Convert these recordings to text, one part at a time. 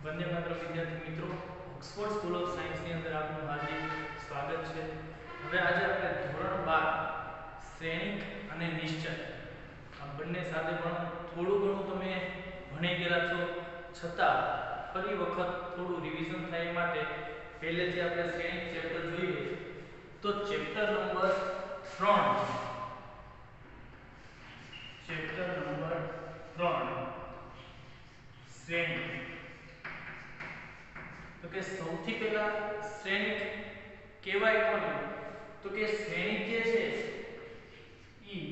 वंदे मातरम विद्यार्थी मित्रों, Oxford school of science ની અંદર આપનું હાર્દિક સ્વાગત છે। હવે આજે આપણે ધોરણ 12 શ્રેણિક અને નિશ્ચય આ બંને સાથે પણ થોડું ઘણું તમે ભણી ગયેલા છો, છતાં ફરી વખત થોડું રિવિઝન થાય માટે પહેલેથી આપણે શ્રેણિક ચેપ્ટર જોઈએ તો ચેપ્ટર નંબર 3 શ્રેણિક। तो के સૌથી પહેલા શ્રેણિક કહેવાય કોને? તો કે શ્રેણિક જે છે ઈ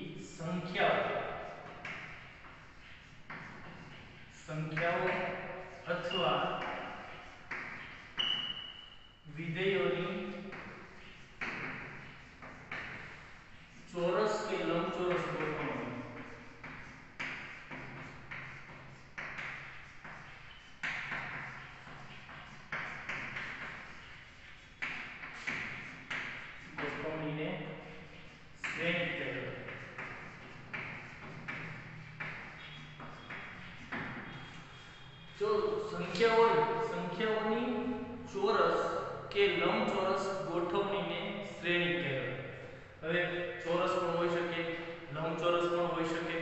સંખ્યાઓ અથવા વિધેયોની ચોરસ કે લંબચોરસ ગોઠવણી ગોઠવણીને શ્રેણિક કહેવાય। जो संख्याओनी चौरस के लंबचौरस गोठवणीने श्रेणी कहेवाय। હવે ચોરસ પણ હોઈ શકે, લંબચોરસ પણ હોઈ શકે,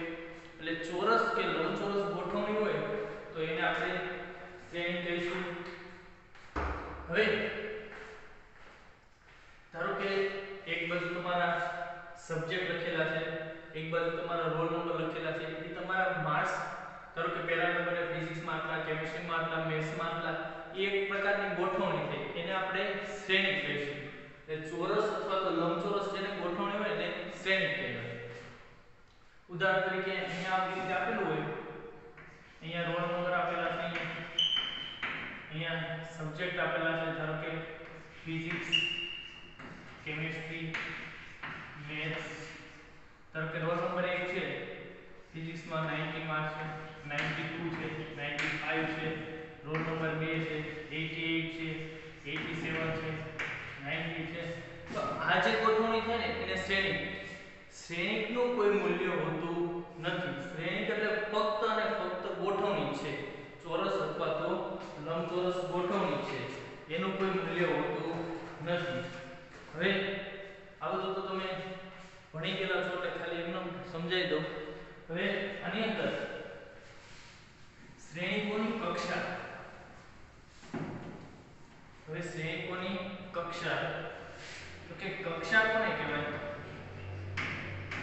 એટલે ચોરસ કે લંબચોરસ ગોઠવણી હોય તો એને આપણે શ્રેણી કહીશું। હવે ધારો કે એક બાજુ તમારા સબ્જેક્ટ લખેલા છે, એક બાજુ તમારા રોલ નંબર લખેલા છે, એ તમારા માર્ક્સ ધારો કે પહેલા નંબરે ફિઝિક્સ માં આટલા, કેમિસ્ટ્રી માં આટલા, મેથ્સ માં આટલા, એ એક પ્રકારની ગોઠવણી થઈ, એને આપણે શ્રેણી કહીશું। એટલે ચોરસ અથવા તો લંબચોરસ જેને ગોઠવણી હોય એને શ્રેણી કહેવાય। ઉદાહરણ તરીકે અહીંયા આવી રીતે આપેલું હોય, અહીંયા રોલ નંબર આપેલા છે, અહીંયા સબ્જેક્ટ આપેલા છે, ધારો કે ફિઝિક્સ, કેમિસ્ટ્રી, મેથ્સ, ધારો કે રોલ નંબર 1 છે, ફિઝિક્સ માં 90 માર્ક્સ છે, 92 છે, 95 છે, રોલ નંબર 2 છે, 88 છે, 87 છે, 90 છે। તો આ જે ગોઠવણી થાય ને એને શ્રેણિક। શ્રેણિકનું કોઈ મૂલ્ય હોતું નથી। શ્રેણિક એટલે ફક્ત અને ફક્ત ગોઠવણી છે, ચોરસ અથવા તો લંબચોરસ ગોઠવણી છે, એનું કોઈ મૂલ્ય હોતું નથી। હવે આ બધું તો તમે ભણી ગયેલા છો એટલે ખાલી એમને સમજાઈ દઉં। હવે આની અંદર શ્રેણિકોની કક્ષા, હવે શ્રેણિકોની કક્ષા, તો કે કક્ષા કોને કહેવાય?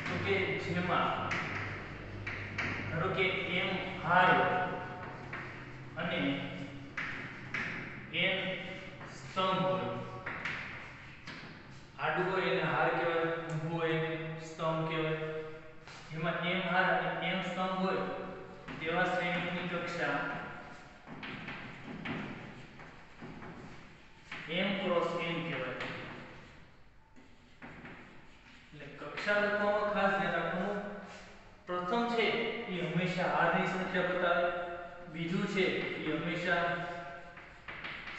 તો કે જેમાં ધારો કે m હાર અને n સ્તંભ હોય, આડું હોય એને હાર કહેવાય, ઊભું હોય એને સ્તંભ કહેવાય। જેમાં m હાર અને n સ્તંભ હોય તેવા શ્રેણિકની કક્ષા m ક્રોસ n કહેવાય। એટલે કક્ષા લખવામાં ખાસ ધ્યાન રાખવાનું, પ્રથમ છે એ હંમેશા હારની સંખ્યા બતાવે, બીજું છે એ હંમેશા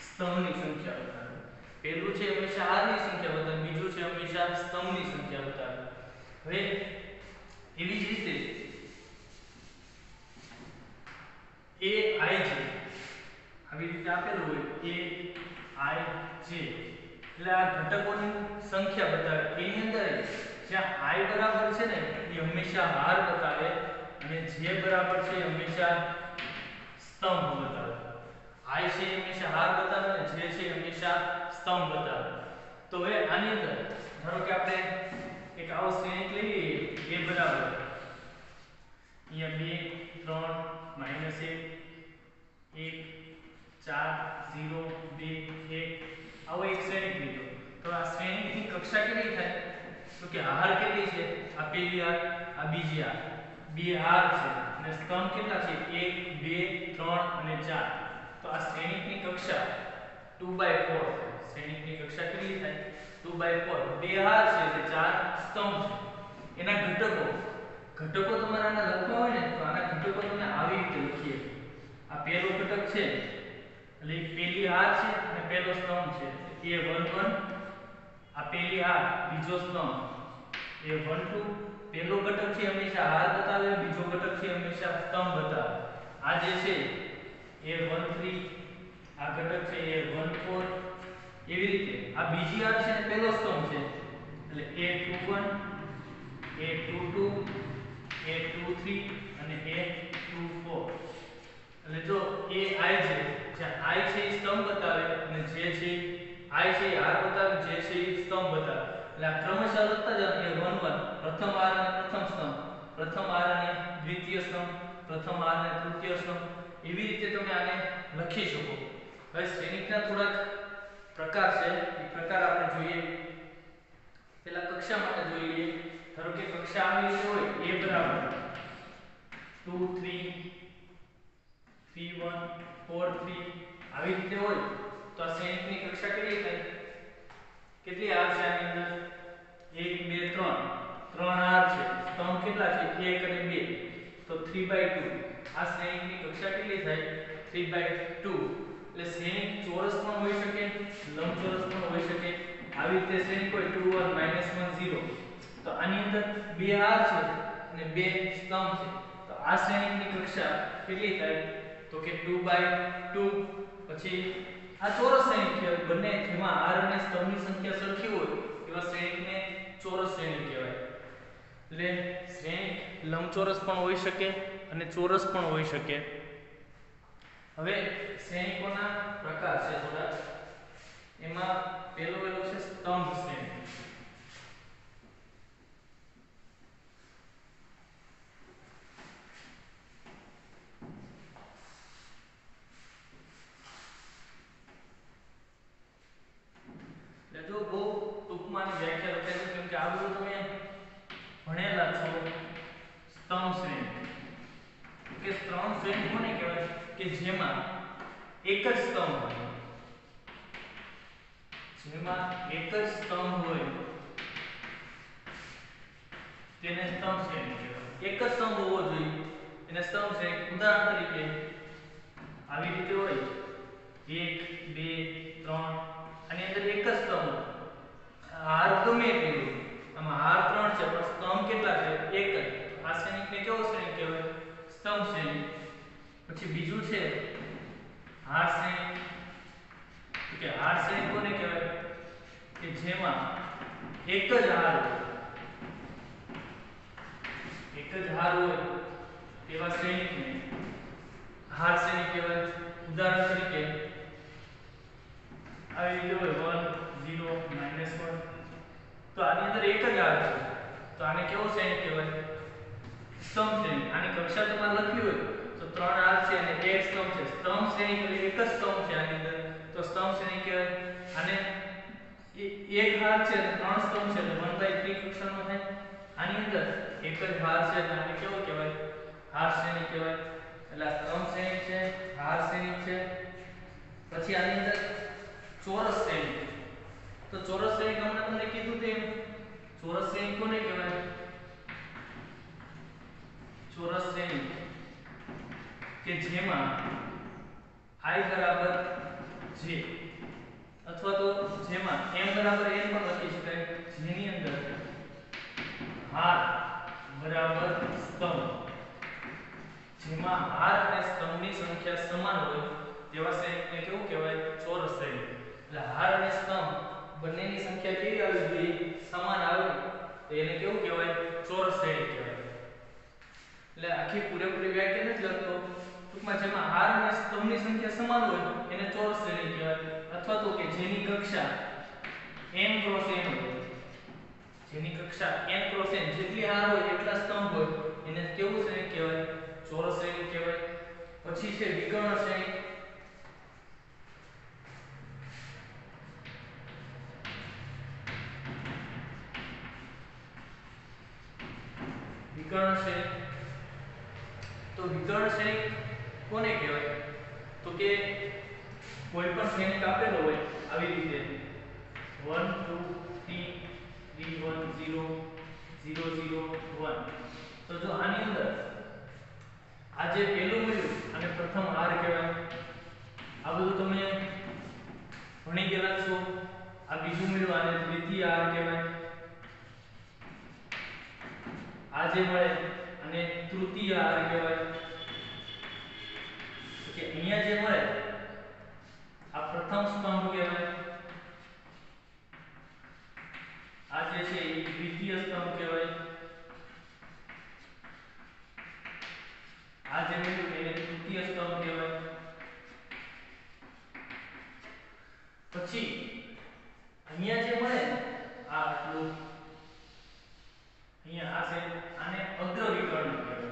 સ્તંભની સંખ્યા બતાવે। પહેલું છે હંમેશા હારની સંખ્યા બતાવે, બીજું છે હંમેશા સ્તંભની સંખ્યા બતાવે। હવે એવી જ રીતે a i j આવી રીતે આપેલું હોય a i j, એટલે આ ઘટકોની સંખ્યા બતાવે। એની અંદર જ્યાં i બરાબર છે ને એ હંમેશા હાર બતાવે અને j બરાબર છે એ હંમેશા સ્તંભ બતાવે। i છે એ હંમેશા હાર બતાવે અને j છે એ હંમેશા સ્તંભ બતાવે। તો હવે આની અંદર ધારો કે આપણે એક આવો શ્રેણિક લઈ લઈએ, a બરાબર અહીંયા 2 3 -1 1 4 0 2 1 આવો એક શ્રેણિક લીધો। તો આ શ્રેણિકની કક્ષા કેટલી થાય? તો કે હાર કેટલી છે? આ પહેલી હાર, આ બીજી હાર, બે હાર છે અને સ્તંભ કેટલા છે? 1 2 3 અને 4। તો આ શ્રેણિકની કક્ષા 2/4 છે। શ્રેણિકની કક્ષા કેટલી થાય? 2/4। બે હાર છે એટલે 4 સ્તંભ છે। એના ઘટકો તમારે આના લખવા હોય ને તો આના ઘટકો તમે આવી રીતે લખીએ। આ પહેલો ઘટક છે એટલે પહેલી હાર છે અને પહેલો સ્તંભ છે, a11। આ પહેલી હાર, બીજો સ્તંભ a12। પહેલો ઘટક છે હંમેશા હાર બતાવે, બીજો ઘટક છે હંમેશા સ્તંભ બતાવે। આ જે છે a13 આ ઘટક છે એ 1 4 એવી રીતે આ બીજી આર છે ને પહેલો સ્તંભ છે એટલે a21 a22 a23 અને a24 એટલે જો એ i છે જ્યાં i છે એ સ્તંભ બતાવે અને જે છે i છે એ r બતાવે જે છે એ સ્તંભ બતાવે એટલે આ ક્રમશઃ લખતા જાવ એ 1 1 પ્રથમ r અને પ્રથમ સ્તંભ પ્રથમ r અને દ્વિતીય સ્તંભ પ્રથમ r અને તૃતીય સ્તંભ એવી રીતે તમે આને લખી શકો હવે શ્રેણિકના થોડાક પ્રકાર છે એ પ્રકાર આપણે જોઈએ પેલા કક્ષા માટે જોઈ લઈએ ધારો કે કક્ષા આવી રીતે હોય a બરાબર 2 3 3 1 4 3 આવી રીતે હોય તો આ શ્રેણિકની કક્ષા કેટલી થાય કેટલી r છે આની અંદર 1 2 3 3 r છે સ્તંભ કેટલા છે 1 અને 2 તો 3/2 આ શ્રેણિકની કક્ષા કેટલી થાય 3/2 એટલે શ્રેણિક ચોરસ પણ હોઈ શકે લંબચોરસ પણ હોઈ શકે આવી રીતે શ્રેણિક હોય 2 1 -1 0 તો આની અંદર 2 r છે અને 2 સ્તંભ છે તો આ શ્રેણિકની કક્ષા કેટલી થાય તો કે 2/2 પછી આ ચોરસ શ્રેણિક કહેવાય બંને જેમાં r અને સ્તંભની સંખ્યા સરખી હોય એવા શ્રેણિકને ચોરસ શ્રેણિક કહેવાય એટલે શ્રેણિક લંબચોરસ પણ હોઈ શકે અને ચોરસ પણ હોઈ શકે હવે શ્રેણિકોના પ્રકાર છે થોડા એમાં પહેલો છે સ્તંભ શ્રેણિક જો બહુ ટૂંકમાં વ્યાખ્યા લખેલી છે કેમ કે આ બધું તમે ભણેલા છો સ્તંભ શ્રેણિક કે સ્તંભ શ્રેણિક કોને કહેવાય કે જેમાં એક જ સ્તંભ હોય જેમાં એક જ સ્તંભ હોય તેને સ્તંભ શ્રેણિક કહેવાય એક જ સ્તંભ હોવો જોઈએ એને સ્તંભ શ્રેણિક ઉદાહરણ તરીકે આવી રીતે હોય 1 2 3 આની અંદર એક જ સ્તંભ r ગમે એટલી આમાં r 3 છે પણ સ્તંભ કેટલા છે એક જ આ શ્રેણિકને કેવો શ્રેણિક કહેવાય સ્તંભ શ્રેણિક પછી બીજું છે હાર શ્રેણિક કે હાર શ્રેણિક કોને કહેવાય કે જેમાં એક જ હાર હોય એક જ હાર હોય તેવા શ્રેણિકને હાર શ્રેણિક કહેવાય ઉદાહરણ તરીકે આવી રીતે હોય 1 0 -1 તો આની અંદર એક જ હાર છે તો આને કેવો શ્રેણિક કહેવાય સ્તંભ શ્રેણિક આની કક્ષા તમારે લખવી હોય તો 3 હાર છે અને એક સ્તંભ છે સ્તંભ શ્રેણિક એટલે એક જ સ્તંભ છે આની અંદર તો સ્તંભ શ્રેણિક કહેવાય અને એક હાર છે અને 3 સ્તંભ છે એટલે 1/3 કક્ષાનો થાય આની અંદર એક જ હાર છે એટલે આને કેવો કહેવાય હાર શ્રેણિક કહેવાય એટલે આ સ્તંભ શ્રેણિક છે હાર શ્રેણિક છે પછી આની અંદર ચોરસ શ્રેણિક તો ચોરસ શ્રેણિક હમણાં તમને કીધું તેમ ચોરસ શ્રેણિક કોને કહેવાય ચોરસ શ્રેણિક કે જેમાં i બરાબર j અથવા તો જેમાં m બરાબર n પણ લખી શકાય જેની અંદર હાર બરાબર સ્તંભ જેમાં હાર અને સ્તંભની સંખ્યા સમાન હોય તેવા શ્રેણિકને કેવું કહેવાય ચોરસ શ્રેણિક એટલે હાર અને સ્તંભ બંનેની સંખ્યા કેવી આવી જોઈએ સમાન આવે તો એને કેવું કહેવાય ચોરસ શ્રેણિક કહેવાય એટલે આખી પૂરેપૂરી વ્યાખ્યા નથી લખતો ટૂંકમાં જેમાં હાર અને સ્તંભની સંખ્યા સમાન હોય એને ચોરસ શ્રેણિક કહેવાય અથવા તો કે જેની કક્ષા n ક્રોસ n હોય જેની કક્ષા n ક્રોસ n જેટલી હાર હોય એટલા સ્તંભ હોય એને કેવું શ્રેણિક કહેવાય ચોરસ શ્રેણિક કહેવાય પછી છે વિકર્ણ શ્રેણિક વિકર્ણ શ્રેણિક તો વિકર્ણ શ્રેણિક કોને કહેવાય તો કે કોઈ પણ શ્રેણિક આપેલો હોય આવી રીતે 1 2 3 3 1 0 0 0 1 તો જો આની અંદર આ જે પહેલું મળ્યું અને પ્રથમ r કહેવાય આ બધું તમે ભણી ગયેલા છો આ બીજું મળ્યું આને દ્વિતીય r કહેવાય આ જે મળે અને તૃતીય r કહેવાય કે અહીંયા જે મળે પ્રથમ સ્તંભ કહેવાય, આ જે છે એ દ્વિતીય સ્તંભ કહેવાય, આ જે બિંદુ એને તૃતીય સ્તંભ કહેવાય. પછી અહીંયા જે મળે ને આ આટલું અહીંયા આ છે, આને અગ્ર વિકર્ણ કહેવાય,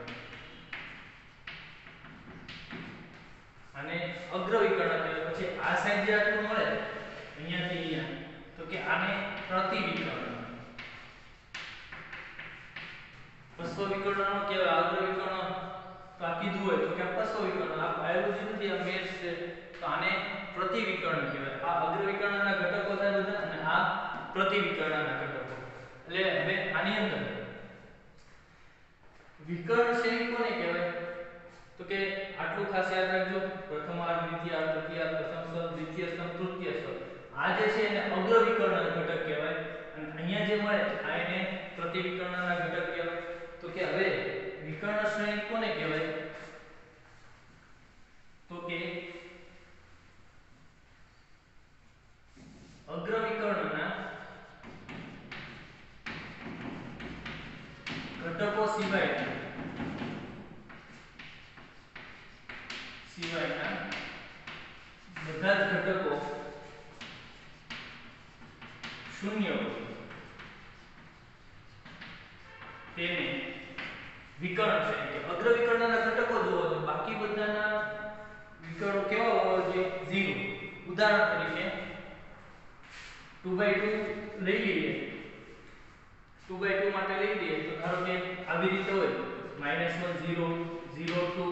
આને અગ્ર વિકર્ણ કહેવાય. પછી આ સાઈડ જે આટલું મળે અહીંયાથી અહીંયા, તો કે આને પ્રતિ વિકર્ણ. પશ્વ વિકર્ણ નો કહેવાય, અગ્ર વિકર્ણ તો આ કીધું હોય તો કે આ પશ્વ વિકર્ણ, આ બાયોલોજી નથી, આ મેથ્સ છે, તો આને પ્રતિ વિકર્ણ કહેવાય. આ અગ્ર વિકર્ણના ઘટકો થાય બધા અને આ પ્રતિ વિકર્ણના ઘટકો. એટલે હવે આની અંદર વિકર્ણ શ્રેણી કોને કહેવાય? તો કે આટલું ખાસ યાદ રાખજો, પ્રથમ આ, દ્વિતીય આ, તૃતીય આ, પ્રથમ સ્તંભ, દ્વિતીય સ્તંભ, તૃતીય સ્તંભ. આ જે છે એને અગ્ર વિકર્ણના ઘટક કહેવાય અને અહીંયા જે મળે આ એને પ્રતિ વિકર્ણના ઘટક કહેવાય. તો કે હવે વિકર્ણ શ્રેણી કોને કહેવાય? તો કે અગ્ર વિકર્ણના ઘટકો સિવાયના બધા જ ઘટકો શૂન્ય હોય તેને વિકર્ણ શ્રેણી કે અગ્ર વિકર્ણના ઘટકો જોવો તો બાકી બધાના વિકર્ણો કેવા હોવા જોઈએ? 0. ઉદાહરણ તરીકે 2/2 લઈ લઈએ, 2/2 માટે લઈ લઈએ તો ધારો કે આવી રીતે હોય -1 0 0 2,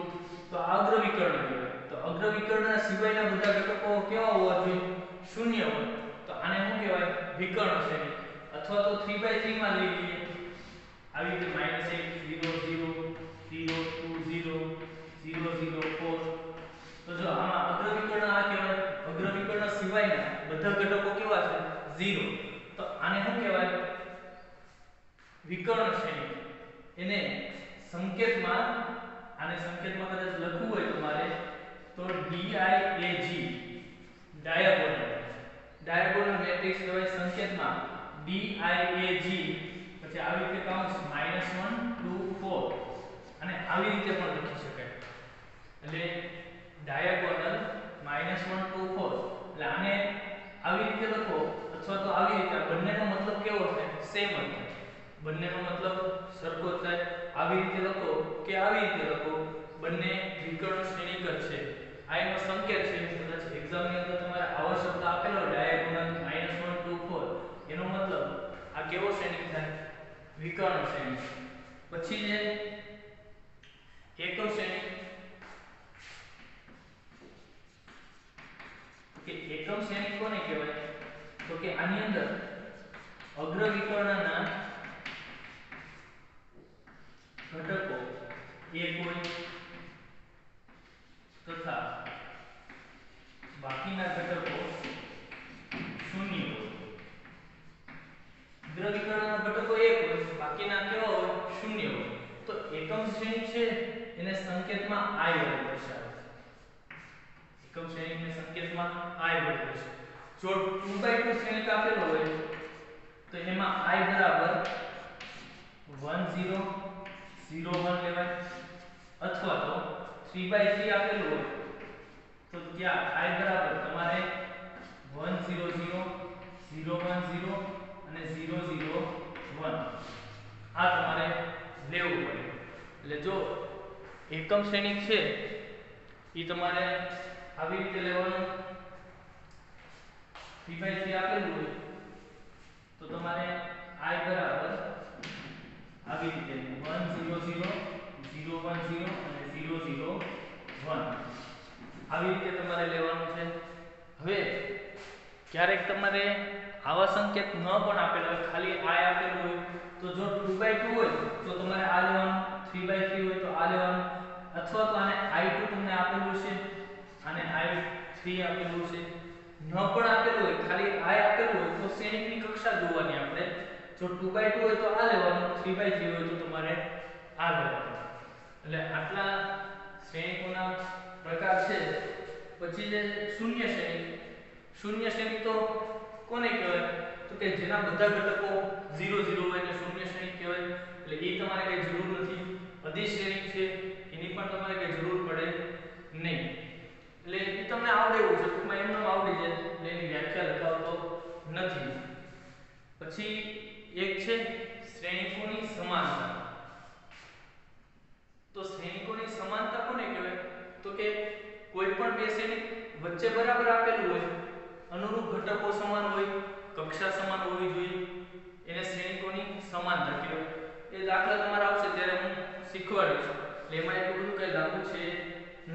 તો આ અગ્ર વિકર્ણ કહેવાય. તો અગ્ર વિકર્ણના સિવાયના બધા ઘટકો કેવા હોવા જોઈએ? શૂન્ય હોય. તો આને શું કહેવાય? વિકર્ણ શ્રેણી. અથવા તો 3/3 માં લઈ લઈએ, આવી રીતે -1 0 0 0 2 0 0 0 4. તો જો આમાં અગ્ર વિકર્ણ આ કહેવાય, અગ્ર વિકર્ણ સિવાયના બધા ઘટકો કેવા છે? 0. તો આને શું કહેવાય? વિકર્ણ શ્રેણી. એને સંકેતમાં, આને સંકેતમાં કદાચ લખવું હોય તમારે તો DIAG, ડાયાગોનલ મેટ્રિક્સ કહેવાય. સંકેતમાં DIAG, પછી આવી રીતે કૌંસ -1 2 4 અને આવી રીતે પણ લખી શકાય. એટલે ડાયાગોનલ -1 2 4, એટલે આને આવી રીતે લખો અથવા તો આવી રીતે. બંનેનો મતલબ કેવો થાય? સેમ જ થાય, બંનેનો મતલબ સરખો જ થાય. આવી રીતે લખો કે આવી રીતે લખો, બંને વિકર્ણ શ્રેણીક જ છે. આ એનો સંકેત છે. કદાચ એક્ઝામ ની અંદર તમારે આવો શબ્દ આપેલો ડાયાગોનલ -1 2 4, એનો મતલબ આ કેવો શ્રેણીક થાય? વિકર્ણ શ્રેણીક. પછી જે એકમ શ્રેણીક, કે એકમ શ્રેણીક કોને કહેવાય? તો કે આની અંદર અગ્ર વિકર્ણના ઘટકો એક હોય તથા બાકીના ઘટકો શૂન્ય હોય. અગ્ર વિકર્ણના ઘટકો એક હોય, બાકીના કેવા હોય? શૂન્ય હોય. તો એકમ શ્રેણી છે એને સંકેતમાં I વડે દર્શાવે છે. એકમ શ્રેણીને સંકેતમાં I વડે દર્શાવે. જો 2/2 શ્રેણીક આપેલો હોય તો એમાં I બરાબર 1 0 0 1 લેવાય, અથવા તો 3/3 આપેલું હોય તો ત્યાં I બરાબર તમારે 1 0 0 0 1 0 અને 0 0 1 આ તમારે લેવું પડે. એટલે જો એકમ શ્રેણીક છે એ તમારે આવી રીતે લેવાનું. 3/3 આપેલું હોય તો તમારે I બરાબર આવી રીતે 1 0 0 0 1 0 અને 0 0 1 આવી રીતે તમારે લેવાનું છે. હવે ક્યારેક તમારે આવા સંકેત ન પણ આપેલા હોય, ખાલી I આપેલું હોય તો જો 2/2 હોય તો તમારે આ લેવાનું, 3/3 હોય તો આ લેવાનું, અથવા તો આને I2 તમને આપેલું છે, આને I3 આપેલું છે. ન પણ આપેલું હોય, ખાલી I આપેલું હોય તો શ્રેણીકની કક્ષા જોવાની આપણે. જો 2/2 હોય તો આ લેવાનું, 3/3 હોય તો તમારે આ લેવાનું. એટલે આટલા શ્રેણીકોના પ્રકાર છે. પછી જે શૂન્ય શ્રેણી, શૂન્ય શ્રેણી તો કોને કહેવાય તો કે જેના બધા ઘટકો 0 0 હોય એટલે શૂન્ય શ્રેણી કહેવાય એટલે એ તમારે કઈ જરૂર નથી અધિ શ્રેણી છે એની પણ તમારે કઈ જરૂર પડે નહીં એટલે એ તમને આવડે એવું છે ટૂંકમાં એમને આવડી જાય એટલે એની વ્યાખ્યા લગાવતો નથી પછી એક છે શ્રેણીકોની સમાનતા તો શ્રેણીકોની સમાનતા કોને કહેવાય તો કે કોઈ પણ બે શ્રેણી વચ્ચે બરાબર આપેલું હોય અનુરૂપ ઘટકો સમાન હોય કક્ષા સમાન હોવી જોઈએ એને શ્રેણીકોની સમાનતા કહેવાય એ દાખલા તમારા આવશે ત્યારે હું શીખવાડીશ એટલે એમાં એટલું બધું કઈ લાગુ છે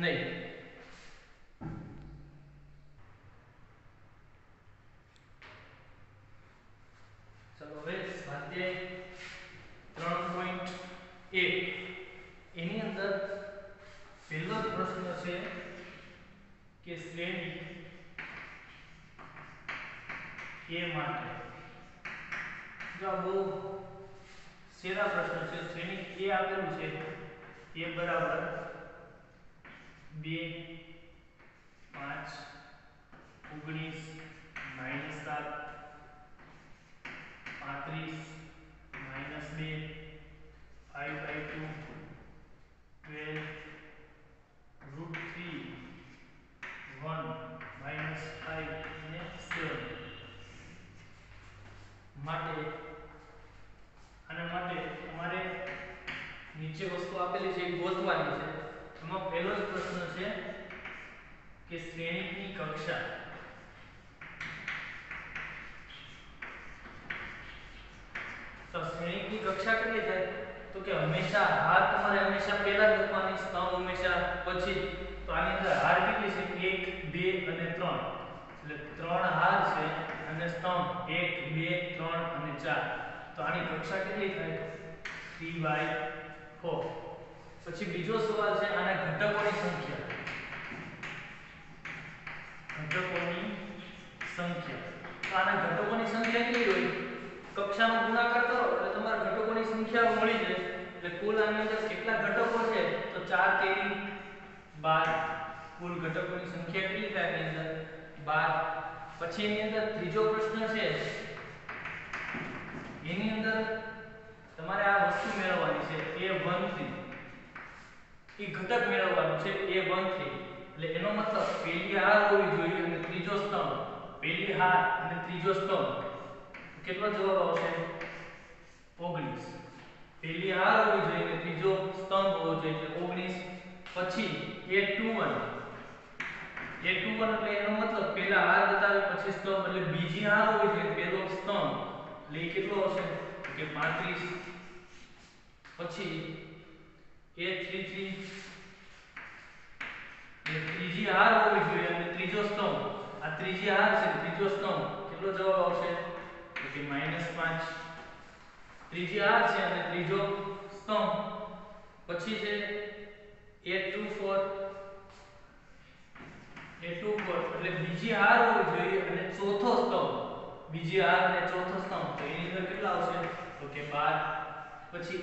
નહીં ચલો હવે સ્વાધ્યાય 3.1 એની અંદર પહેલો પ્રશ્ન છે કે શ્રેણી એ માટે જો બહુ સેરા પ્રશ્ન છે શ્રેણી એ આપેલું છે એ બરાબર 2 5 19 -7 35 -2 5/2 12 √3 1 -5 અને 7 માટે આના માટે તમારે નીચે વસ્તુ આપેલી છે એ ગોતવાની છે એમાં પહેલો જ પ્રશ્ન છે કે શ્રેણીની કક્ષા તો શ્રેણીની કક્ષા કેટલી થાય તો કે હંમેશા હાર તમારે હંમેશા પહેલા જ લખવાની સ્તંભ હંમેશા પછી તો આની અંદર હાર કેટલી છે 1 2 અને 3 એટલે 3 હાર છે અને સ્તંભ 1 2 3 અને 4 તો આની કક્ષા કેટલી થાય 3/4 પછી બીજો સવાલ છે આના ઘટકોની સંખ્યા તો આના ઘટકોની સંખ્યા કેટલી હોય કક્ષાનો ગુણાકાર કરો એટલે તમારા ઘટકોની સંખ્યા મળી જાય એટલે કુલ આની અંદર કેટલા ઘટકો છે તો 4 તેરી 12 કુલ ઘટકોની સંખ્યા કેટલી થાય આની અંદર 12 પછી એની અંદર ત્રીજો પ્રશ્ન છે એની અંદર તમારે આ વસ્તુ મેળવવાની છે a13 એ ઘટક મેળવવાનું છે a13 એટલે એનો મતલબ પહેલી હાર હોવી જોઈએ અને ત્રીજો સ્તંભ પહેલી હાર અને ત્રીજો સ્તંભ કેટલો જવાબ આવશે 19 પહેલી હાર હોવી જોઈએ અને ત્રીજો સ્તંભ હોવો જોઈએ એટલે 19 પછી a21 એટલે એનો મતલબ પહેલા હાર બતાવે પછી સ્તંભ એટલે બીજી હાર હોવી જોઈએ પહેલો સ્તંભ એટલે એ કેટલો હશે કે 35 પછી a33 એટલે ત્રીજી હાર હોવી જોઈએ અને ત્રીજો સ્તંભ આ ત્રીજી હાર છે ત્રીજો સ્તંભ કેટલો જવાબ આવશે તો કે -5 ત્રીજી હાર છે અને ત્રીજો સ્તંભ પછી છે a24 એટલે બીજી હાર હોવી જોઈએ અને ચોથો સ્તંભ બીજી હાર અને ચોથો સ્તંભ તો એની અંદર કેટલા આવશે તો કે 12 પછી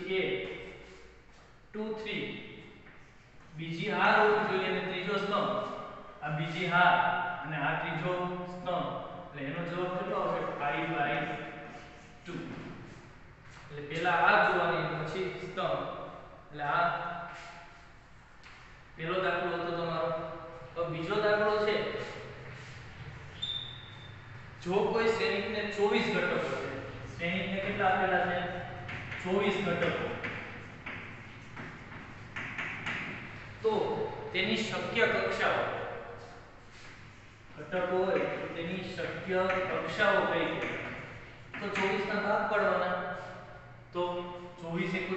a23 બીજી હાર હોવી જોઈએ અને ત્રીજો સ્તંભ આ બીજી હાર અને આ ત્રીજો સ્તંભ એટલે એનો જવાબ કેટલો આવશે 5/2 એટલે પહેલા આ જોવાની પછી સ્તંભ એટલે આ પહેલો દાખલો હતો તમારો તો બીજો દાખલો છે જો કોઈ શ્રેણીકને 24 ઘટકો છે શ્રેણીકને કેટલા આપેલા છે 24 ઘટકો તો તેની શક્ય કક્ષાઓ ઘટકો હોય તો તેની શક્ય કક્ષાઓ કઈ તો 24 ના ભાગ પાડવાના તો 24 *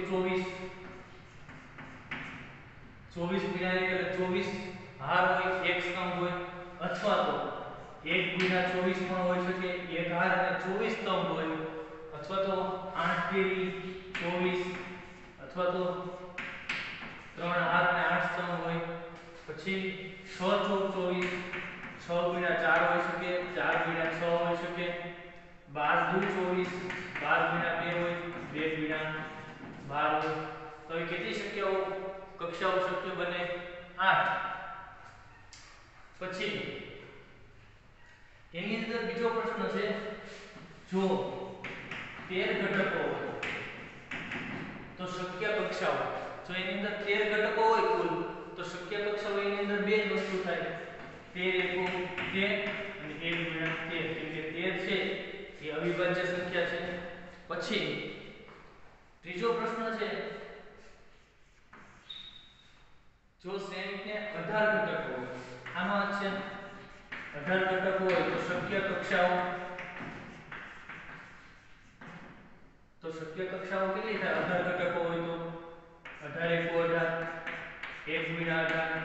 24 ગુણ્યા 1 એટલે 24 હાર હોય એક સ્તંભ હોય અથવા તો 1 ગુણ્યા 24 પણ હોઈ શકે એક હાર અને 24 સ્તંભ હોય અથવા તો 8 તેરી 24 અથવા તો 3 હાર અને 8 સ્તંભ હોય પછી 6 ચોક 24 6 ગુણ્યા 4 હોઈ શકે 4 ગુણ્યા 6 હોઈ શકે 12 દુ 24 12 ગુણ્યા 2 હોય 2 ગુણ્યા 12 હોય તો એ કેટલી શક્યતાઓ કક્ષાઓ શક્ય બને 8 પછી એની અંદર બીજો પ્રશ્ન છે, જો 13 ઘટકો હોય તો શક્ય કક્ષાઓ, જો એની અંદર 13 ઘટકો હોય કુલ, તો શક્ય કક્ષાઓ એની અંદર બે જ વસ્તુ થાય, 13 એકુ 13 અને 1 ગુણ્યા 13, કેમ કે 13 છે એ અવિભાજ્ય સંખ્યા છે. પછી ત્રીજો પ્રશ્ન છે, જો શ્રેણીને 18 ઘટકો હોય, આમાં છે 18 ઘટકો હોય તો શક્ય કક્ષાઓ, કેટલી થાય? 18 ઘટકો હોય તો 18 એકુ 18, 1 ગુણ્યા 18,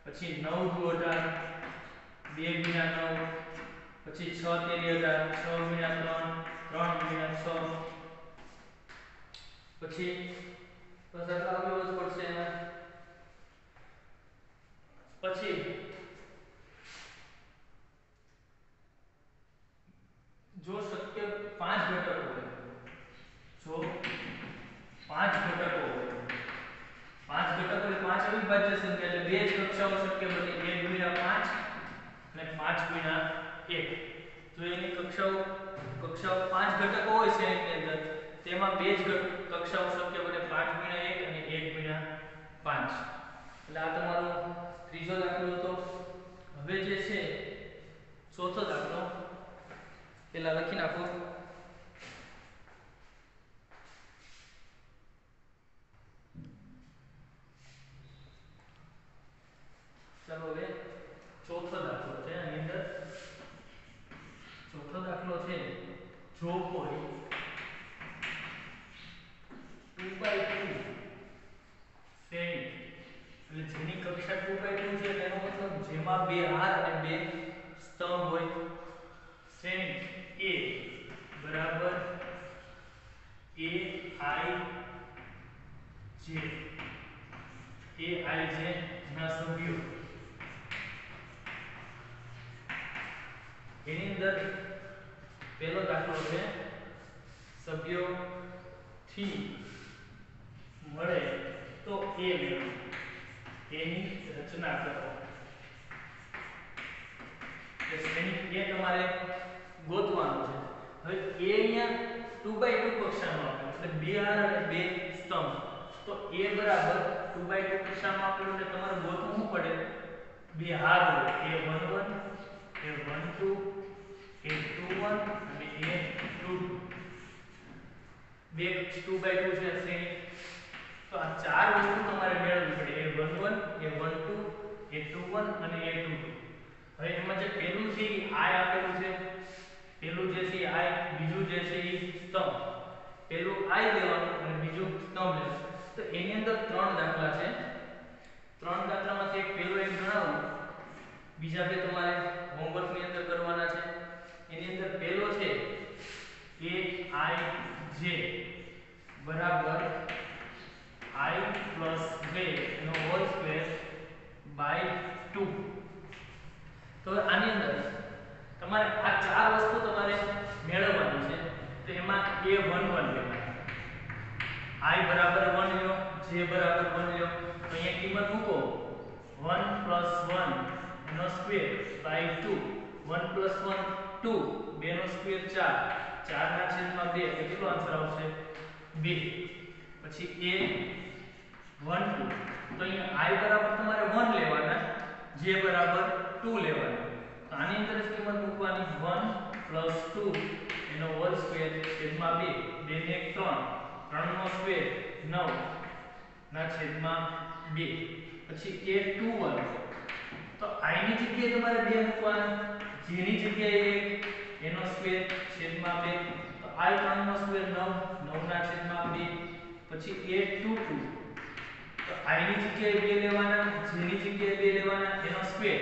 પછી 9 દુ 18, 2 ગુણ્યા 9, પછી 6 તેરી 18, 6 ગુણ્યા 3, 3 ગુણ્યા 6, પછી બસ આટલા આવ્યો જ પડશે એમાં. પછી જો શક્ય 5 ઘટકો હોય, જો 5 ઘટકો હોય, 5 ઘટકો એટલે 5 અવિભાજ્ય સંખ્યા, એટલે બે જ કક્ષાઓ શક્ય બને, 1 ગુણ્યા 5 અને 5 ગુણ્યા 1. જો એની કક્ષાઓ 5 ઘટકો હોય છે એની અંદર, તેમાં બે જ કક્ષાઓ શક્ય બને, 5 ગુણ્યા 1 અને 1 ગુણ્યા 5. એટલે આ તમારો ત્રીજો દાખલો હતો. હવે જે છે ચોથો દાખલો, પેલા લખી નાખો. ચાલો હવે ચોથો દાખલો છે, આની અંદર ચોથો દાખલો છે, જો કોઈ 2/2 શ્રેણી, એટલે જેની કક્ષા 2/2 છે તેનો મતલબ જેમાં બે હાર અને બે સ્તંભ હોય, શ્રેણી A બરાબર AIJ ના સભ્યો, એની અંદર પહેલો દાખલો છે, સભ્યો થી મળે તો A મેળવો, એની રચના કરો. એ શ્રેણી A તમારે ગોતવાનું છે. હવે A અહીંયા 2/2 કક્ષામાં આપ્યો, એટલે બે હાર અને બે સ્તંભ, તો A બરાબર 2/2 કક્ષામાં આપેલું, એટલે તમારે ગોતવું શું પડે? બે હાર હોય, A11, A12, A21 અને A22. બે 2/2 છે શ્રેણી, તો આ ચાર વસ્તુ તમારે મેળવવી પડે, A11, A12, A21 અને A22. હવે એમાં જે પહેલું છે એ I આપેલું છે, પહેલું જે છે I, બીજું જે છે એ સ્તંભ. પહેલું I લેવાનું અને બીજું સ્તંભ લેવાનું. તો એની અંદર ત્રણ દાખલા છે, ત્રણ દાખલામાંથી એક પહેલો એક ગણાવું, બીજા બે તમારે હોમવર્ક ની અંદર કરવાના છે. એની અંદર પહેલો છે AIJ બરાબર I plus j નો હોલ સ્ક્વેર બાય 2. તો આની અંદર તમારે આ ચાર વસ્તુ તમારે મેળવવાની છે, તો એમાં A11 લેવાય, I બરાબર 1 લ્યો, J બરાબર 1 લ્યો, તો અહીંયા કિંમત મૂકો, 1 plus 1 નો સ્ક્વેર બાય 2, 1 plus 1 2, 2 નો સ્ક્વેર 4, 4 ના છેદમાં 2, એટલે કેટલો આન્સર આવશે? 2. પછી A12, તો અહીંયા I બરાબર તમારે 1 લેવાના, J બરાબર 2 લેવાના, તો આની અંદર જ કિંમત મૂકવાની, 1 plus 2 એનો હોલ સ્ક્વેર છેદમાં 2, 2 ને 1 3, 3 નો સ્ક્વેર 9 ના છેદમાં 2. પછી A21, તો I ની જગ્યાએ તમારે 2 મૂકવાના, J ની જગ્યાએ 1, એનો સ્ક્વેર છેદમાં 2, તો I 3 નો સ્ક્વેર 9, 9 ના છેદમાં 2. પછી A22, તો I ની જગ્યાએ 2 લેવાના, J ની જગ્યાએ 2 લેવાના, એનો સ્ક્વેર,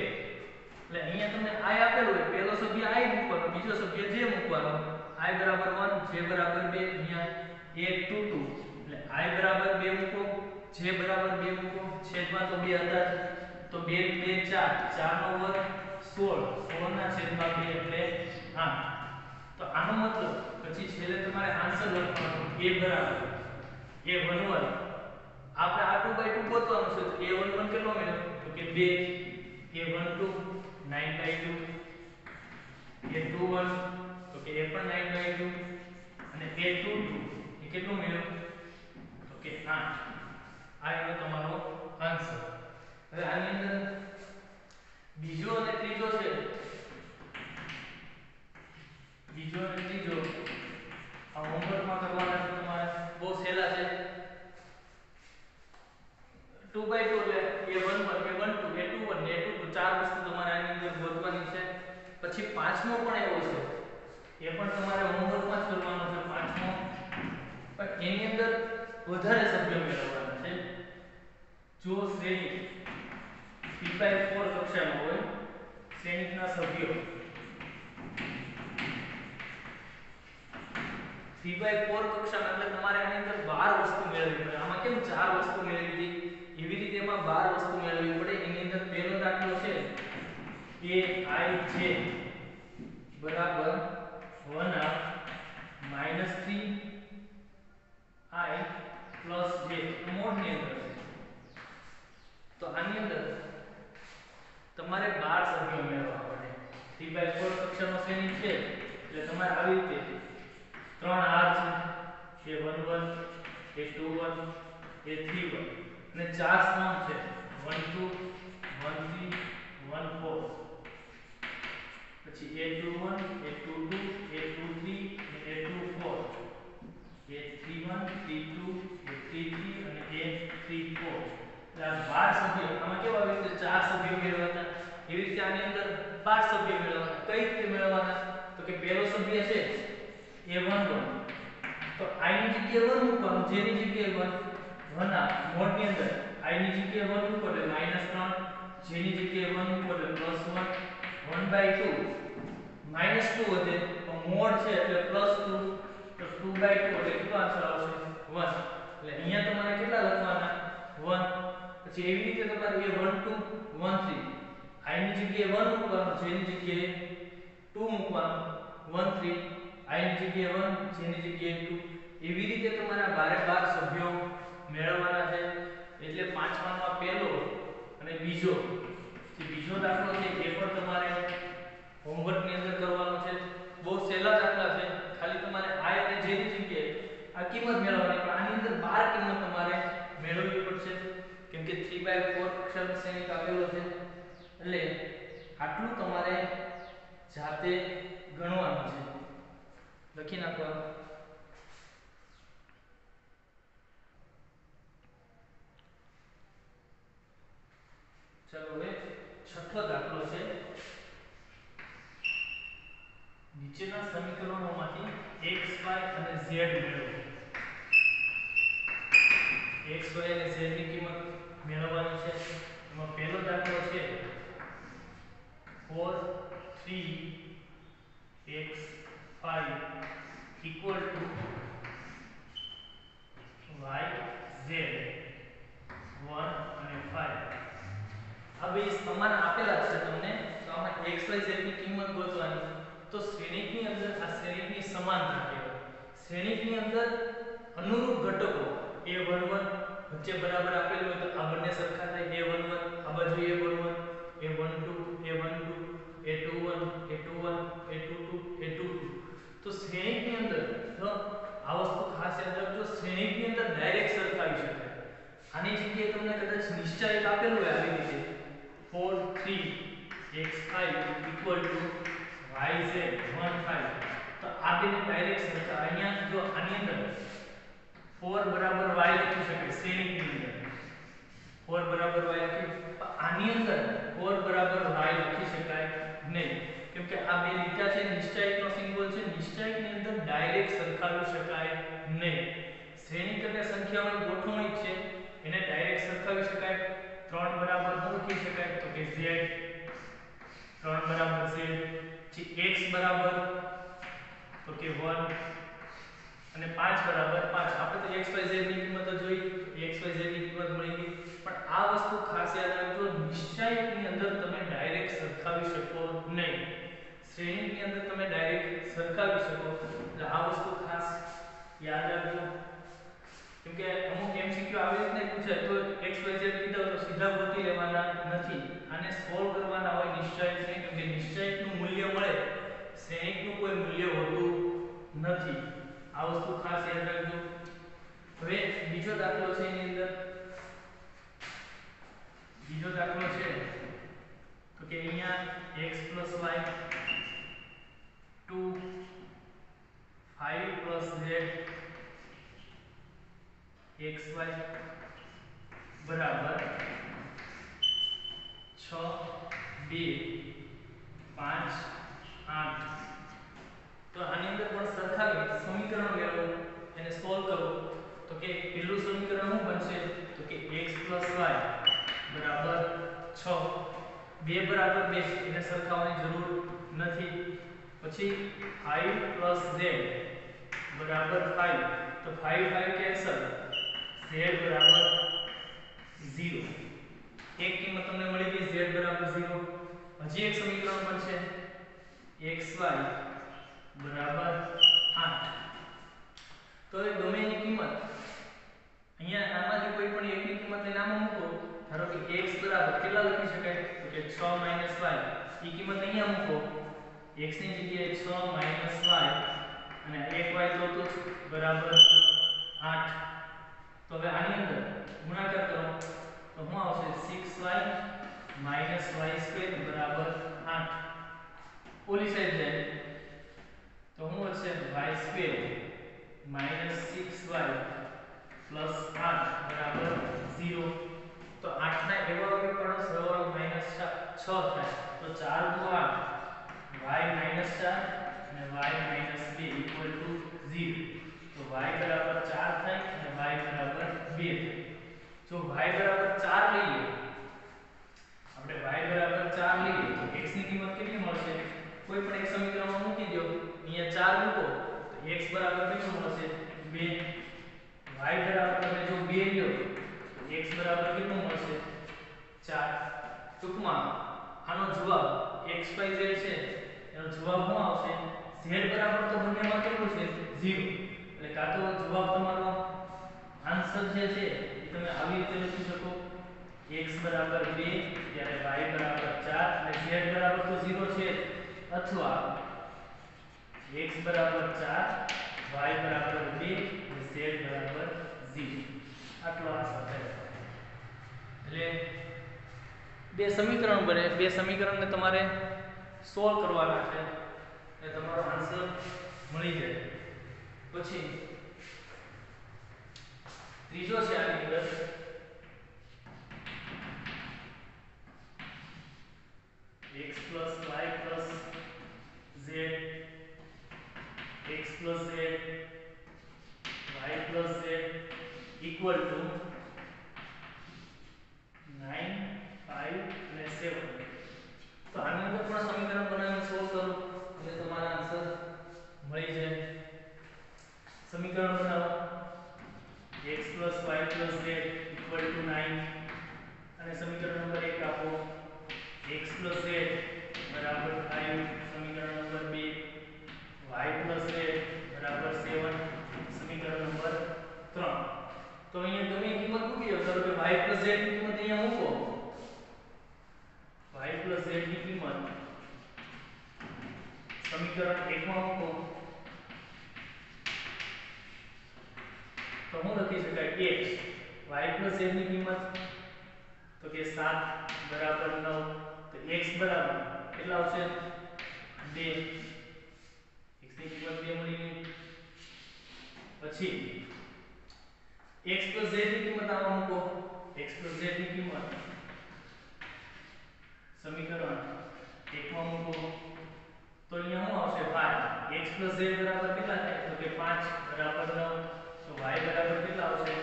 એટલે અહીંયા તમને I આપેલું હોય, પહેલો સભ્ય I મૂકવાનો, બીજો સભ્ય J મૂકવાનો, I બરાબર 1, J બરાબર 2, અહીંયા A22, એટલે I બરાબર 2 મૂકો, J બરાબર 2 મૂકો, છેદમાં તો 2 હતા, તો 2 2 4, 4 નો વર્ગ 16, 16 ના છેદમાં 2 એટલે 8. તો આનો મતલબ પછી છેલ્લે તમારે આન્સર લખવાનો, A બરાબર A11, આપણે આ 2/2 ગોતવાનું છે, તો A11 કેટલો મળ્યો? તો કે 2, A12 9/2, a21 તો કે એ પણ 9/2 અને a22 એ કેટલું મળ્યું તો કે 8 આ એનો તમારો આન્સર. હવે આની અંદર બીજો અને ત્રીજો છે, બીજો અને ત્રીજો આ હોમવર્કમાં કરવાના છે તમારે, બહુ સહેલા છે. 2/2 એટલે a11 a12 a21 a22 ચાર વસ્તુ તમારે આની અંદર ગોતવાની છે. પછી પાંચમો પણ એવો છે, એ પણ તમારે હોમવર્કમાં જ કરવાનો છે પાંચમો, પણ એની અંદર વધારે સભ્યો મેળવવાના છે. જો શ્રેણી 3/4 કક્ષામાં હોય, શ્રેણીના સભ્યો 3/4 કક્ષામાં એટલે તમારે આની અંદર 12 વસ્તુ મેળવવી પડે. આમાં કેમ 4 વસ્તુ મેળવી હતી એવી રીતે એમાં 12 વસ્તુ મેળવવી પડે. એની અંદર પહેલો દાખલો છે aij બરાબર 1/-3 i plus j મોડની અંદર છે. તો આની અંદર તમારે 12 સભ્યો મેળવવા પડે. 3/4 કક્ષાનો શ્રેણી છે એટલે તમારે આવી રીતે 3 r છે, a11 a21 a31 અને 4 સ્તંભ છે 1 2 1 3 1 4, પછી a21 a22 a23 a24 a31 a32 a33 અને a34. એટલે આ 12 સભ્યો આમાં કેવા આવી રીતે 4 સભ્યો મેળવવાના, એવી રીતે આની અંદર 12 સભ્યો મેળવવાના. કઈ રીતે મેળવવાના તો કે પહેલો સભ્ય છે a11 તો i ની જગ્યાએ 1 મૂકવાનું, j ની જગ્યાએ 1 ના મોડની અંદર i ની જગ્યાએ 1 મૂકો એટલે -3, j ની જગ્યાએ 1 મૂકો એટલે +1 1/2 -2 વધે તો મોડ છે એટલે +2 તો 2/2 એટલે કેટલો આન્સર આવશે 1. એટલે અહીંયા તમારે કેટલા લખવાના 1. પછી એવી રીતે તમારે a12 13 i ની જગ્યાએ 1 મૂકવાનું, j ની જગ્યાએ 2 મૂકવાનું 13 i ની જગ્યાએ 1 j ની જગ્યાએ 2. એવી રીતે તમારા 12 સભ્યો મેળવવાના છે. એટલે પાંચમાનો પહેલો અને બીજો દાખલો છે એ પણ તમારે હોમવર્ક ની અંદર કરવાનો છે. બહુ સહેલા દાખલા છે, ખાલી તમારે i અને j ની જગ્યાએ આ કિંમત મેળવવાની, પણ આની અંદર 12 કિંમત તમારે મેળવવી પડશે કેમ કે 3/4 અક્ષર શ્રેણી આપેલો છે. એટલે આટલું તમારે જાતે ગણવાનું છે. લખી નાખો. ચલો હવે છઠ્ઠો દાખલો છે. નીચેના સમીકરણોમાંથી x y અને z મેળવો. x y અને z ની કિંમત મેળવવાની છે. એમાં પહેલો દાખલો છે 4 3 x 5 equal to y z 1 અને 5. આ બે સમાન આપેલા છે તમને, તો આમાં x y z ની કિંમત ગોતવાની. તો શ્રેણીકની અંદર આ શ્રેણીકની સમાનતા કહેવાય. શ્રેણીકની અંદર અનુરૂપ ઘટકો a11 વચ્ચે બરાબર આપેલું હોય તો આ બંને સરખા થાય, a11 આ બાજુ a11 a12 a12 a21 a21 a22 a22. તો શ્રેણીકની અંદર જો આ વસ્તુ ખાસ યાદ રાખજો, શ્રેણીકની અંદર ડાયરેક્ટ સરખાવી શકાય. આની જગ્યાએ તમને કદાચ નિશ્ચયક આપેલું હોય આવી રીતે 4 3 x5 equal to yz 1 5, તો આ બેને ડાયરેક્ટ સરખા. અહીંયા જો આની અંદર 4 બરાબર y લખી શકાય શ્રેણીકની અંદર 4 બરાબર y લખી, આની અંદર 4 બરાબર y લખી શકાય નહીં કેમ કે આ બે લીટા છે, નિશ્ચયકનો સિમ્બોલ છે. નિશ્ચયકની અંદર ડાયરેક્ટ સરખાવી શકાય નહીં. શ્રેણીક એટલે સંખ્યાઓની ગોઠવણી છે, એને ડાયરેક્ટ સરખાવી શકાય. 3 બરાબર શું લખી શકાય તો કે z 3 બરાબર z, પછી x બરાબર તો કે 1 અને 5 બરાબર 5. આપણે તો x y z ની કિંમત જોઈ, x y z ની કિંમત મળી ગઈ. પણ આ વસ્તુ ખાસ યાદ રાખજો, નિશ્ચયકની અંદર તમે ડાયરેક્ટ સરખાવી શકો નહીં, શ્રેણીકની અંદર તમે ડાયરેક્ટ સરખાવી શકો. એટલે આ વસ્તુ ખાસ યાદ રાખજો કેમ કે અમુક MCQ આવી રીતે પૂછે તો x y z કીધા તો સીધા ગોતી લેવાના નથી, આને સોલ્વ કરવાના હોય નિશ્ચયકને, કેમ કે નિશ્ચયકનું મૂલ્ય મળે શ્રેણિકનું કોઈ મૂલ્ય હોતું નથી. આ વસ્તુ ખાસ યાદ રાખજો. હવે બીજો દાખલો છે, એની અંદર બીજો દાખલો છે તો કે અહીંયા x y 2 5 z xy બરાબર 6 2 5 8. તો આની અંદર પણ સરખાવી સમીકરણ મેળવો, એને સોલ્વ કરો તો કે પહેલું સમીકરણ શું બનશે તો કે x y બરાબર 6, 2 બરાબર 2 એને સરખાવવાની જરૂર નથી. પછી 5 z બરાબર 5, તો 5 5 કેન્સલ, z બરાબર 0. એક કિંમત તમને મળી ગઈ z બરાબર 0. હજી એક સમીકરણ બનશે xy બરાબર 8. તો એ ગમે એની કિંમત અહીંયા આમાંથી કોઈ પણ એકની કિંમત લઈને આમાં મૂકો. ધારો કે x બરાબર કેટલા લખી શકાય તો કે 6 y. એ કિંમત અહીંયા મૂકો, x ની જગ્યાએ 6 y અને 1y તો બરાબર 8. તો હવે આની અંદર ગુણાકાર કરો તો શું આવશે 6y y² બરાબર 8. ઓલી સાઈડ જાય તો શું વધશે y² -6y + 8 બરાબર 0. તો 8 ના એવા અવયવ પાડો સરવાળો -6 થાય તો 4 × 8 y - 4 અને y - 2 = 0. તો y બરાબર 4 થાય અને y બરાબર 2 થાય. જો y બરાબર 4 લઈએ, આપણે y બરાબર 4 લઈએ તો x ની કિંમત કેટલી મળશે? કોઈ પણ એક સમીકરણમાં મૂકી દો, અહીંયા 4 મૂકો તો x બરાબર કેટલું મળશે 2. y બરાબર તમે જો 2 લ્યો તો x બરાબર કેટલું મળશે 4. ટૂંકમાં આનો જવાબ x y z છે, એનો જવાબ શું આવશે z બરાબર તો બંનેમાં કેટલું છે 0. એટલે કાં તો જવાબ તમારો આન્સર જે છે એ તમે આવી રીતે લખી શકો x બરાબર 2 ત્યારે y બરાબર 4 અને z બરાબર તો 0 છે, અથવા x બરાબર 4 y બરાબર 2 અને z બરાબર 0. આટલો આન્સર થાય. એટલે બે સમીકરણ બને, બે સમીકરણને તમારે સોલ્વ કરવાના છે એટલે તમારો આન્સર મળી જાય. પછી ત્રીજો છે આની અંદર x + y + z x + z y + z equal to 9 5 અને 7. તો આની અંદર પણ સમીકરણ બનાવીને સોલ્વ કરો એટલે તમારો આન્સર મળી જાય. સમીકરણ બનાવો x + y + z equal to 9 અને સમીકરણ નંબર 1 આપો x + z બરાબર 5, સમીકરણ નંબર 2 y + z બરાબર 7, સમીકરણ નંબર 3. તો અહીંયા તમે કિંમત મૂકી દો. ધારો કે y + z ની કિંમત અહીંયા મૂકો, y + z ની કિંમત સમીકરણ 1 માં મૂકો તો શું લખી શકાય x y + z ની કિંમત તો કે 7 બરાબર 9. તો x બરાબર કેટલા આવશે 2. x ની કિંમત 2 મળી ગઈ. પછી x + z ની કિંમત આમાં મૂકો, x + z ની કિંમત સમીકરણ 1 માં મૂકો તો અહીંયા શું આવશે 5. x + z બરાબર કેટલા થાય તો કે 5 બરાબર 9. તો y બરાબર કેટલા આવશે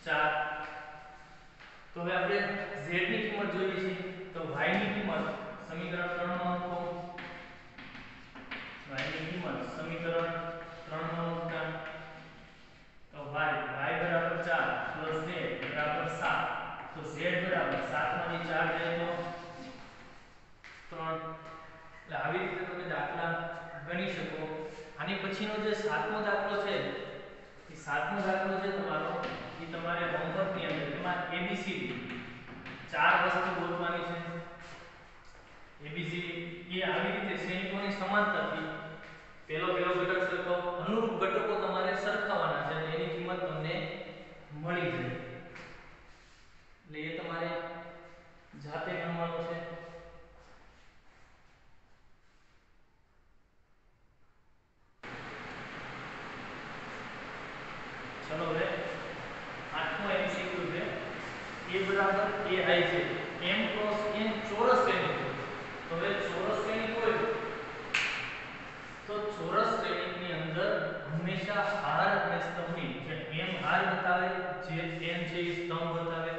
4. તો હવે આપણે z ની કિંમત જોઈએ છે તો y ની કિંમત સમીકરણ 3 માં મૂકો, y ની કિંમત સમીકરણ 3 માં મૂકતા તો y બરાબર 4 + z બરાબર 7. તો z બરાબર 7 માંથી 4 જાય તો 3. એટલે આવી રીતે તમે દાખલા ગણી શકો. આની પછીનો જે 7મો દાખલો છે એ 7મો દાખલો છે તમારો, એ તમારે હોમવર્કની અંદર એમાં ABCD 4 વસ્તુ ગોતવાની છે. ABCD એ આવી રીતે શ્રેણીકોની સમાનતાથી પેલો ઘટક સરખાવો, અનુરૂપ ઘટકો તમારે સરખાવવાના છે અને એની કિંમત તમને મળી જાય. એટલે એ તમારે જાતે ગણવાનું છે. ચલો હવે આઠમો એમસીક્યુ છે. a બરાબર ai છે. m ક્રોસ n ચોરસ શ્રેણિક. તો હવે ચોરસ શ્રેણિક હોય તો ચોરસ શ્રેણિકની અંદર હંમેશા હાર અને સ્તંભની, જે m હાર બતાવે, જે n છે એ સ્તંભ બતાવે.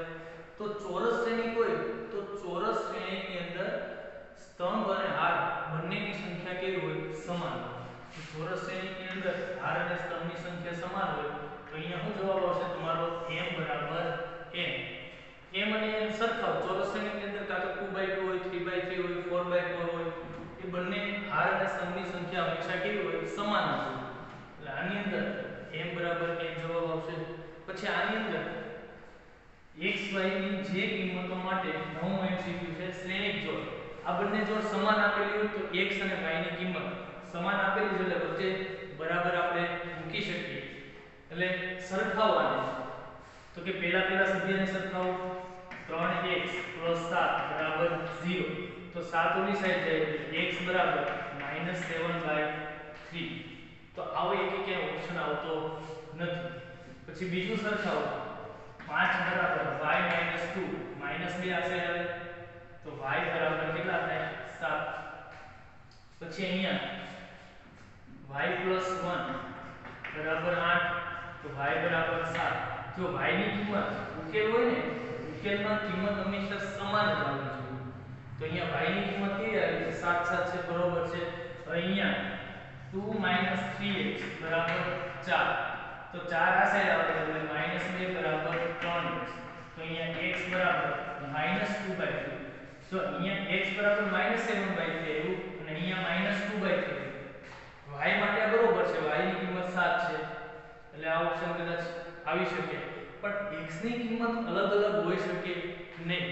તો ચોરસ શ્રેણિક હોય તો ચોરસ શ્રેણિકની અંદર સ્તંભ અને હાર બંનેની સંખ્યા કેવી હોય? સમાન. તો ચોરસ શ્રેણિકની અંદર હાર અને સ્તંભની સંખ્યા સમાન હોય તો અહીંયા શું જવાબ આવશે તમારો? m બરાબર n. m અને n સરખાવ. ચોરસ શ્રેણિકની અંદર કાં તો 2/2 હોય, 3/3 હોય, 4/4 હોય, એ બંને હાર અને સ્તંભની સંખ્યા હંમેશા કેવી હોય? સમાન હોય. એટલે આની અંદર m બરાબર n જવાબ આવશે. પછી આની અંદર x y ની જે કિંમતો માટે નવું એમસીક્યુ છે શ્રેણિક જોડ. આ બંને જોડ સમાન આપેલી હોય તો x અને y ની કિંમત સમાન આપેલી છે એટલે વચ્ચે બરાબર આપણે મૂકી શકીએ. એટલે સરખાવવાને તો કે પહેલા સભ્યને સરખાવો. 3x + 7 = 0. તો 7 ઓલી સાઈડ જાય એટલે x બરાબર -7/3. તો આવો એક ઓપ્શન આવતો નથી. પછી બીજું સરખાવો. 5 બરાબર y - 2. -2 આ સાઈડ આવે તો y બરાબર કેટલા થાય? 7. પછી અહીંયા y + 1 બરાબર 8 તો y બરાબર 7. જો y ની કિંમત ઉકેલ હોય ને, ઉકેલમાં કિંમત હંમેશા સમાન જ આવવી જોઈએ. તો અહીંયા y ની કિંમત કેવી આવી છે? 7 7 છે, બરોબર છે. અહીંયા 2 - 3x બરાબર 4. તો 4 આ સાઈડ આવે એટલે -2 બરાબર 3x. તો અહીંયા x બરાબર -2/3. તો અહીંયા x બરાબર -7/3 આવ્યું અને અહીંયા -2/3. y માટે આ બરોબર છે, y ની કિંમત 7 છે એટલે આ ઓપ્શન કદાચ આવી શકે. પણ x ની કિંમત અલગ અલગ હોઈ શકે નહીં.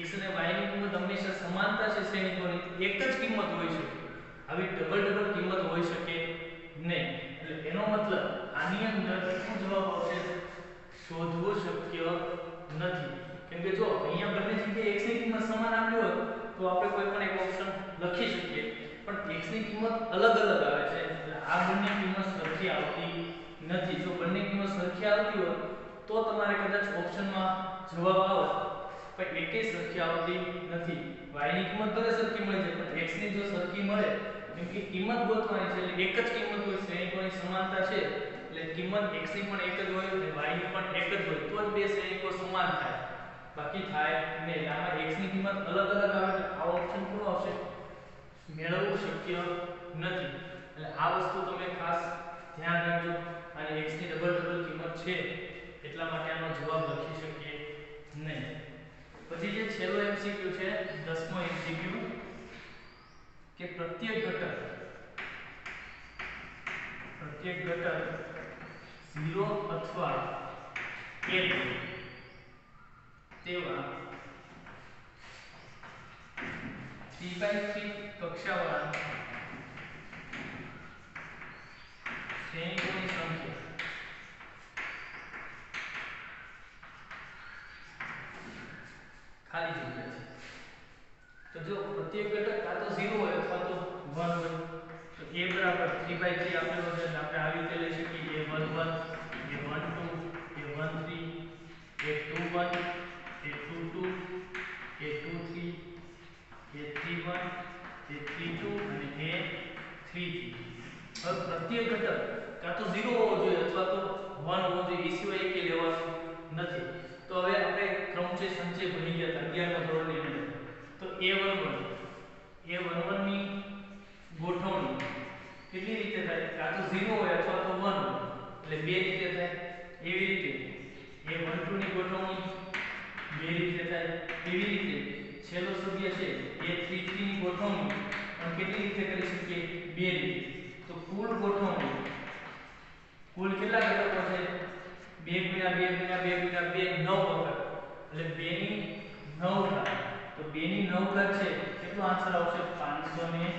x અને y ની કિંમત હંમેશા સમાનતા છે શ્રેણિકોની, એક જ કિંમત હોઈ શકે. આવી ડબલ કિંમત હોઈ શકે નહીં. એટલે એનો મતલબ આની અંદર શું જવાબ આવશે? શોધવું શક્ય નથી. કેમ કે જો અહીંયા બંને જગ્યાએ x ની કિંમત સમાન આપી હોત તો આપણે કોઈ પણ એક ઓપ્શન લખી શકીએ. પણ x ની કિંમત અલગ આવે છે એટલે આ બંને કિંમત સરખી આવતી નથી. જો બંને કિંમત સરખી આવતી હોત તો તમારે કદાચ ઓપ્શનમાં જવાબ આવત. પણ એકેય સરખી આવતી નથી. y ની કિંમત ભલે સરખી મળી જાય પણ x ની જો સરખી મળે, કેમ કે કિંમત ગોતવાની છે એટલે એક જ કિંમત હોય, શ્રેણિકોની સમાનતા છે એટલે કિંમત x ની પણ એક જ હોય અને y ની પણ એક જ હોય તો જ બે શ્રેણિકો સમાન થાય, બાકી થાય નહીં. આમાં x ની કિંમત અલગ આવે એટલે આ ઓપ્શન કયો આવશે? મેળવવું શક્ય નથી. એટલે આ વસ્તુ તમે ખાસ ધ્યાન રાખજો. અને x ની ડબલ કિંમત છે એટલા માટે આનો જવાબ લખી શકીએ નહીં. પછી જે છેલ્લો એમસીક્યુ છે 10મો એમસીક્યુ કે પ્રત્યેક ઘટક 0 અથવા 1 તેવા 3/3 કક્ષાવાળા શ્રેણિકોની સંખ્યા ખાલી જગ્યા છે. તો જો પ્રત્યેક ઘટક કાં તો 0 હોય અથવા તો 1 હોય તો a બરાબર 3/3 આપેલો છે એટલે આપણે આવી રીતે લઈ શકીએ a11 a12 a13 a21 a22 a23 a31 a32 અને a33. હવે પ્રત્યેક ઘટક કાં તો 0 હોવો જોઈએ અથવા તો 1 હોવો જોઈએ, એ સિવાય એકે લેવાનું નથી. તો હવે આપણે ક્રમચય સંચય ભણી ગયા હતા 11મા ધોરણની અંદર. તો a11 ની ગોઠવણી કેટલી રીતે થાય? કાં તો 0 હોય અથવા તો 1 હોય એટલે બે રીતે થાય. એવી રીતે a12 ની ગોઠવણી બે રીતે થાય. એવી રીતે છેલ્લો સભ્ય છે a33 ની ગોઠવણી પણ કેટલી રીતે કરી શકીએ? બે રીતે. તો કુલ ગોઠવણી, કુલ કેટલા ઘટકો છે? 2 × 2 × 2 × 2 9 વખત એટલે 2 ની 9 ઘાત. તો 2 ની 9 ઘાત છે કેટલો આન્સર આવશે? 512.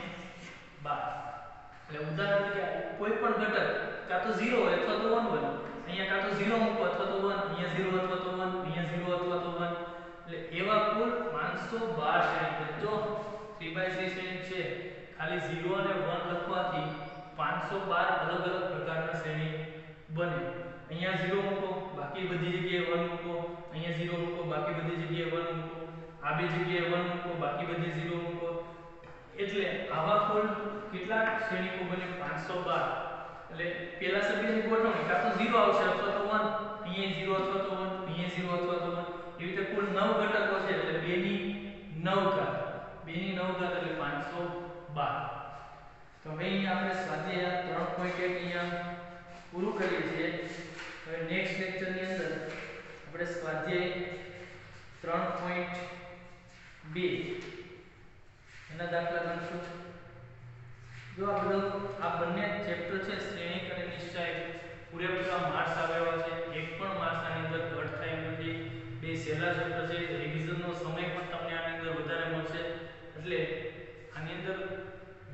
12 એટલે ઉદાહરણ તરીકે કોઈ પણ ઘટક કાં તો 0 હોય અથવા તો 1 હોય, અહીંયા કાં તો 0 મૂકો અથવા તો 1, અહીંયા 0 અથવા તો 1, અહીંયા 0 અથવા તો 1, એટલે એવા કુલ 512 શ્રેણી. તો 3/3 શ્રેણી છે, ખાલી 0 અને 1 લખવાથી 512 અલગ અલગ પ્રકારના શ્રેણી બને. અહીંયા 0 મૂકો, બાકી બધી જગ્યાએ 1 મૂકો, અહીંયા 0 મૂકો, બાકી બધી જગ્યાએ 1 મૂકો, આ બે જગ્યાએ 1 મૂકો, બાકી બધી 0 મૂકો, એટલે આવા કુલ કેટલા શ્રેણીકો બને? 512. એટલે પહેલા સભ્યની ગોઠવણી કાં તો 0 આવશે અથવા તો 1, અહીંયા 0 અથવા તો 1, અહીંયા 0 અથવા તો 1, એવી રીતે કુલ 9 ઘટકો છે એટલે 2 ની 9 ઘાત, 2 ની 9 ઘાત એટલે 512. તો હવે અહીંયા આપણે સ્વાધ્યાય 3.1 અહીંયા પૂરું કરીએ છીએ. હવે નેક્સ્ટ લેક્ચરની અંદર આપણે સ્વાધ્યાય 3.2 એના દાખલા ગણશું. જો આ બંને ચેપ્ટર છે શ્રેણિક અને નિશ્ચય, પૂરેપૂરા માર્ક્સ આવેલા છે, એક પણ માર્ક્સ આની અંદર ઘટ થાય નથી. બે સહેલા ચેપ્ટર છે, રિવિઝનનો સમય પણ તમને આની અંદર વધારે મળશે, એટલે આની અંદર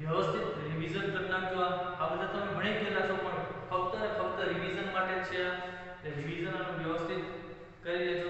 વ્યવસ્થિત રિવિઝન કરી નાખજો. આ બધા તમે ભણી ગયેલા છો પણ ફક્ત ને ફક્ત રિવિઝન માટે જ છે, એટલે રિવિઝન આનું વ્યવસ્થિત કરી લેજો.